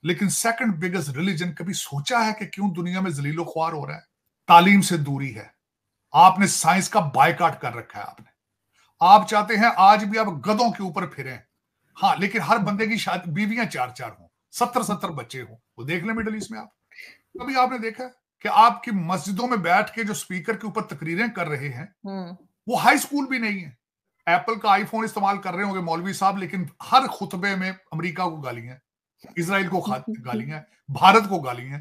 लेकिन second biggest religion कभी सोचा है कि क्यों दुनिया में जलीलो ख्वार हो रहा है? तालीम से दूरी है। आपने साइंस का बायकॉट कर रखा है। आप चाहते हैं आज भी आप गधों के ऊपर फिरें। हाँ, लेकिन हर बंदे की शादी बीवियां 4-4 हों, 70-70 बच्चे हों। वो देख ले मिडल ईस्ट में। आप कभी आपने देखा कि आपकी मस्जिदों में बैठ के जो स्पीकर के ऊपर तकरीरें कर रहे हैं वो हाई स्कूल भी नहीं है। एप्पल का आईफोन इस्तेमाल कर रहे होंगे मौलवी साहब, लेकिन हर खुतबे में अमेरिका को गालियां, इसराइल को गालियां, भारत को गालियां।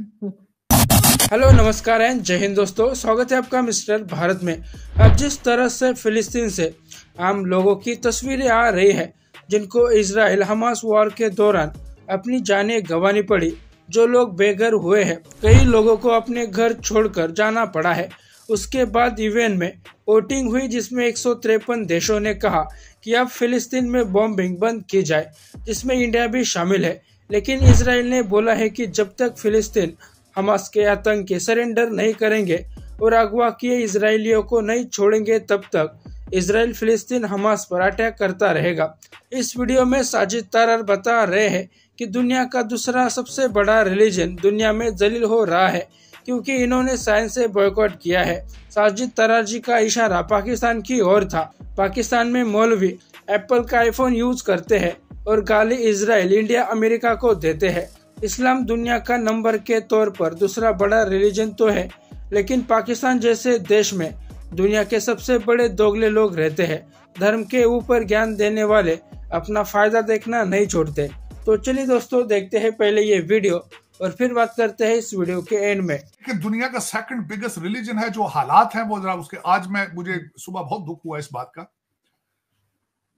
हेलो, नमस्कार एंड जय हिंद दोस्तों, स्वागत है आपका मिस्टर भारत में। अब जिस तरह से फिलिस्तीन से आम लोगों की तस्वीरें आ रही है जिनको इजराइल हमास वॉर के दौरान अपनी जानें गंवानी पड़ी, जो लोग बेघर हुए हैं, कई लोगों को अपने घर छोड़कर जाना पड़ा है। उसके बाद यूएन में वोटिंग हुई जिसमें 153 देशों ने कहा कि अब फिलिस्तीन में बॉम्बिंग बंद की जाए, जिसमें इंडिया भी शामिल है। लेकिन इजराइल ने बोला है कि जब तक फिलिस्तीन हमास के आतंकी सरेंडर नहीं करेंगे और अगवा किए इजरायलियों को नहीं छोड़ेंगे, तब तक इजराइल फिलिस्तीन हमास पर अटैक करता रहेगा। इस वीडियो में साजिद तारार बता रहे हैं कि दुनिया का दूसरा सबसे बड़ा रिलीजन दुनिया में जलील हो रहा है क्योंकि इन्होंने साइंस से बॉयकॉट किया है। साजिद तारार जी का इशारा पाकिस्तान की ओर था। पाकिस्तान में मौलवी एप्पल का आईफोन यूज करते हैं और गाली इजराइल, इंडिया, अमेरिका को देते हैं। इस्लाम दुनिया का नंबर के तौर पर दूसरा बड़ा रिलीजन तो है, लेकिन पाकिस्तान जैसे देश में दुनिया के सबसे बड़े दोगले लोग रहते हैं। धर्म के ऊपर ज्ञान देने वाले अपना फायदा देखना नहीं छोड़ते। तो चलिए दोस्तों, देखते हैं पहले ये वीडियो और फिर बात करते हैं इस वीडियो के एंड में कि दुनिया का सेकंड बिगेस्ट रिलीजन है। जो हालात हैं वो जरा उसके, आज मुझे सुबह बहुत दुख हुआ इस बात का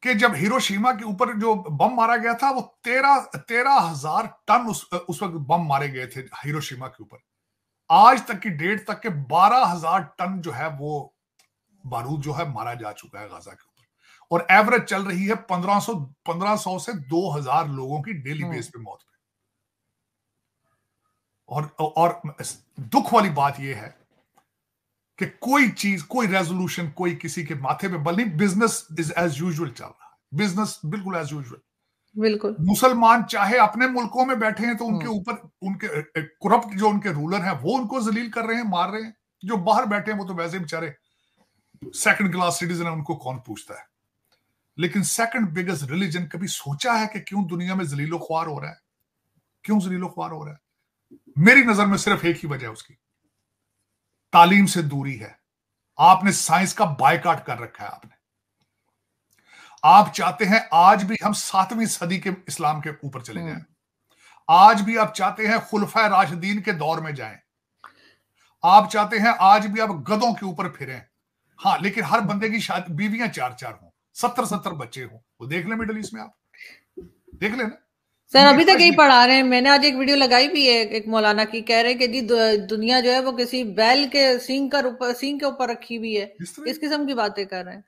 कि जब हिरोशिमा के ऊपर जो बम मारा गया था वो 13,000 टन उस वक्त बम मारे गए थे हिरोशिमा के ऊपर। आज तक की डेट तक के 12,000 टन जो है वो बारूद जो है मारा जा चुका है गाजा के ऊपर, और एवरेज चल रही है 1500 से 2,000 लोगों की डेली बेस पे मौत पे। और दुख वाली बात यह है कि कोई चीज, कोई रेजोल्यूशन, कोई किसी के माथे पे बल नहीं। बिजनेस इज एज यूजुअल चल रहा है, बिजनेस बिल्कुल एज यूजुअल। बिल्कुल। मुसलमान चाहे अपने मुल्कों में बैठे हैं तो उनके ऊपर उनके करप्ट जो उनके रूलर हैं वो उनको जलील कर रहे हैं, मार रहे हैं। जो बाहर बैठे हैं वो तो वैसे ही बेचारे सेकंड क्लास सिटीजन है, उनको कौन पूछता है। लेकिन सेकंड बिगेस्ट रिलीजन कभी सोचा है कि क्यों दुनिया में जलीलो ख्वार हो रहा है? क्यों जलीलो ख्वार हो रहा है? मेरी नजर में सिर्फ एक ही वजह है उसकी, तालीम से दूरी है। आपने साइंस का बायकॉट कर रखा है। आप चाहते हैं आज भी हम 7वीं सदी के इस्लाम के ऊपर चले जाएं। आज भी आप चाहते हैं खुलफा राशिदीन के दौर में जाएं। आप चाहते हैं आज भी आप गधों के ऊपर फिरें। हाँ, लेकिन हर बंदे की शादी बीवियां 4-4 हों, 70-70 बच्चे हों। वो देख ले मिडल ईस्ट में। आप देख ले ना सर, अभी तक यही पढ़ा रहे हैं। मैंने आज एक वीडियो लगाई भी है एक मौलाना की, कह रहे हैं कि जी दुनिया जो है वो किसी बैल के सींग के ऊपर रखी हुई है। इस किस्म की बातें कर रहे हैं।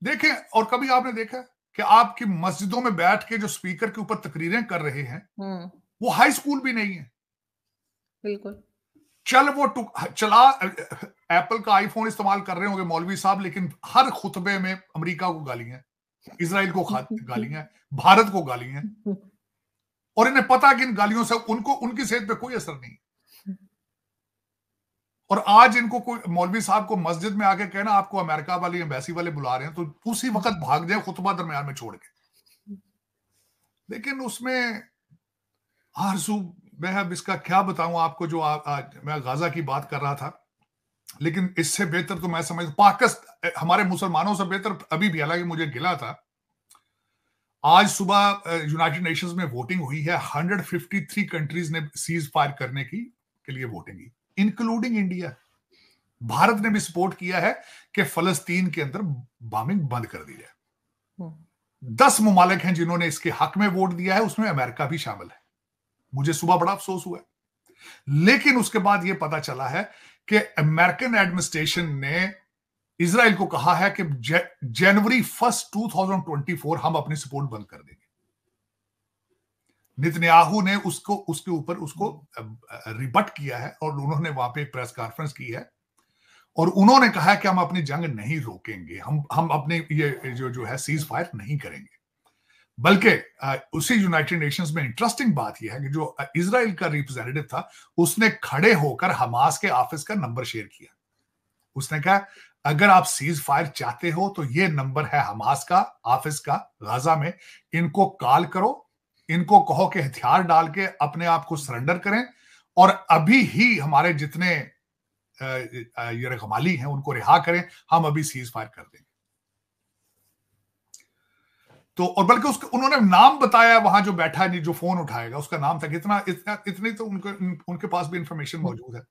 देखें, और कभी आपने देखा कि आपकी मस्जिदों में बैठ के जो स्पीकर के ऊपर तकरीरें कर रहे हैं वो हाई स्कूल भी नहीं है। बिल्कुल। चला एप्पल का आईफोन इस्तेमाल कर रहे होंगे मौलवी साहब, लेकिन हर खुतबे में अमेरिका को गालियां, इसराइल को गालियां, भारत को गालियां, और इन्हें पता कि इन गालियों से उनकी सेहत पे कोई असर नहीं। और आज इनको कोई मौलवी साहब को मस्जिद में आके कहना आपको अमेरिका वाले एम्बेसी वाले बुला रहे हैं, तो उसी वक्त भाग जाए खुतबा दरमियान में छोड़ के। लेकिन उसमें आरज़ू, मैं अब इसका क्या बताऊं आपको, जो आज मैं गाजा की बात कर रहा था, लेकिन इससे बेहतर तो मैं समझ पाकिस्तान हमारे मुसलमानों से बेहतर अभी भी, हालांकि मुझे गिला था। आज सुबह यूनाइटेड नेशंस में वोटिंग हुई है। 153 कंट्रीज ने सीज फायर करने के लिए वोटिंग की, इंक्लूडिंग इंडिया। भारत ने भी सपोर्ट किया है कि फलस्तीन के अंदर बॉम्बिंग बंद कर दी जाए। 10 मुमालिक हैं जिन्होंने इसके हक में वोट दिया है, उसमें अमेरिका भी शामिल है। मुझे सुबह बड़ा अफसोस हुआ, लेकिन उसके बाद यह पता चला है कि अमेरिकन एडमिनिस्ट्रेशन ने इजराइल को कहा है कि जनवरी 1, 2024 हम अपनी सपोर्ट बंद कर देंगे। नेतन्याहू ने उसके ऊपर रिबट किया है और उन्होंने वहां पे एक प्रेस कॉन्फ्रेंस की है और उन्होंने कहा है कि हम अपनी जंग नहीं रोकेंगे, हम अपने ये जो है सीज फायर नहीं करेंगे। बल्कि उसी यूनाइटेड नेशंस में इंटरेस्टिंग बात यह है कि जो इजराइल का रिप्रेजेंटेटिव था उसने खड़े होकर हमास के ऑफिस का नंबर शेयर किया। उसने कहा अगर आप सीज फायर चाहते हो तो ये नंबर है हमास का ऑफिस का गाजा में, इनको कॉल करो, इनको कहो कि हथियार डाल के अपने आप को सरेंडर करें और अभी ही हमारे जितने ये रखमाली हैं उनको रिहा करें, हम अभी सीज फायर कर देंगे। तो और बल्कि उसके उन्होंने नाम बताया, वहां जो बैठा है जो फोन उठाएगा उसका नाम था। इतनी तो उनके पास भी इंफॉर्मेशन मौजूद है।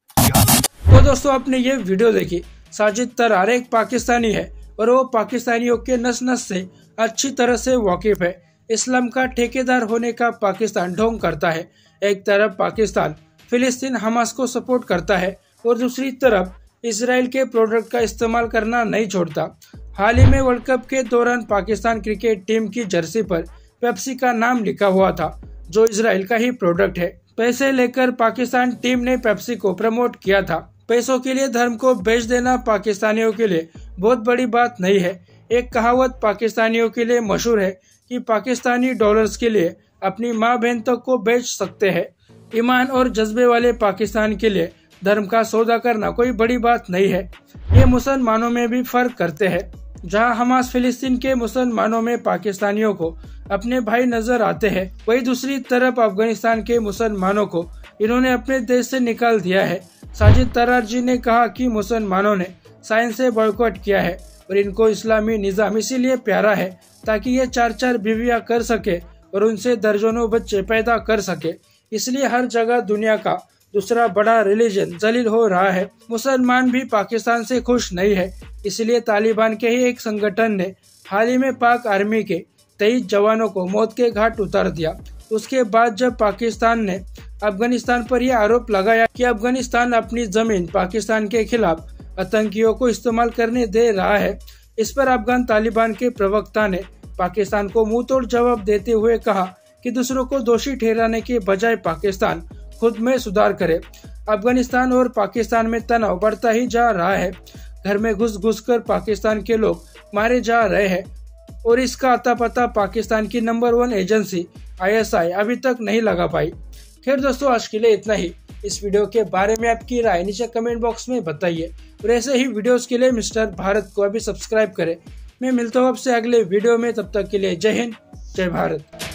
तो दोस्तों आपने ये वीडियो देखी, साजिद तरार एक पाकिस्तानी है और वो पाकिस्तानियों के नस नस से अच्छी तरह से वाकिफ है। इस्लाम का ठेकेदार होने का पाकिस्तान ढोंग करता है। एक तरफ पाकिस्तान फिलिस्तीन हमास को सपोर्ट करता है और दूसरी तरफ इसराइल के प्रोडक्ट का इस्तेमाल करना नहीं छोड़ता। हाल ही में वर्ल्ड कप के दौरान पाकिस्तान क्रिकेट टीम की जर्सी पर पेप्सी का नाम लिखा हुआ था, जो इसराइल का ही प्रोडक्ट है। पैसे लेकर पाकिस्तान टीम ने पेप्सी को प्रमोट किया था। पैसों के लिए धर्म को बेच देना पाकिस्तानियों के लिए बहुत बड़ी बात नहीं है। एक कहावत पाकिस्तानियों के लिए मशहूर है कि पाकिस्तानी डॉलर्स के लिए अपनी माँ बहन तक को बेच सकते हैं। ईमान और जज्बे वाले पाकिस्तान के लिए धर्म का सौदा करना कोई बड़ी बात नहीं है। ये मुसलमानों में भी फर्क करते हैं। जहां हमास फिलिस्तीन के मुसलमानों में पाकिस्तानियों को अपने भाई नजर आते हैं, वहीं दूसरी तरफ अफगानिस्तान के मुसलमानों को इन्होंने अपने देश से निकाल दिया है। साजिद तरार जी ने कहा कि मुसलमानों ने साइंस से बॉयकॉट किया है और इनको इस्लामी निजाम इसीलिए प्यारा है ताकि ये 4-4 बीवियां कर सके और उनसे दर्जनों बच्चे पैदा कर सके। इसलिए हर जगह दुनिया का दूसरा बड़ा रिलीजन जलील हो रहा है। मुसलमान भी पाकिस्तान से खुश नहीं है, इसलिए तालिबान के ही एक संगठन ने हाल ही में पाक आर्मी के 23 जवानों को मौत के घाट उतार दिया। उसके बाद जब पाकिस्तान ने अफगानिस्तान पर यह आरोप लगाया कि अफगानिस्तान अपनी जमीन पाकिस्तान के खिलाफ आतंकियों को इस्तेमाल करने दे रहा है, इस पर अफगान तालिबान के प्रवक्ता ने पाकिस्तान को मुंह तोड़ जवाब देते हुए कहा कि दूसरों को दोषी ठहराने के बजाय पाकिस्तान खुद में सुधार करे। अफगानिस्तान और पाकिस्तान में तनाव बढ़ता ही जा रहा है। घर में घुस कर पाकिस्तान के लोग मारे जा रहे हैं और इसका अता पता पाकिस्तान की नंबर 1 एजेंसी ISI अभी तक नहीं लगा पाई। खैर दोस्तों, आज के लिए इतना ही। इस वीडियो के बारे में आपकी राय नीचे कमेंट बॉक्स में बताइए और ऐसे ही वीडियोस के लिए मिस्टर भारत को अभी सब्सक्राइब करें। मैं मिलता हूँ आपसे अगले वीडियो में, तब तक के लिए जय हिंद, जय भारत।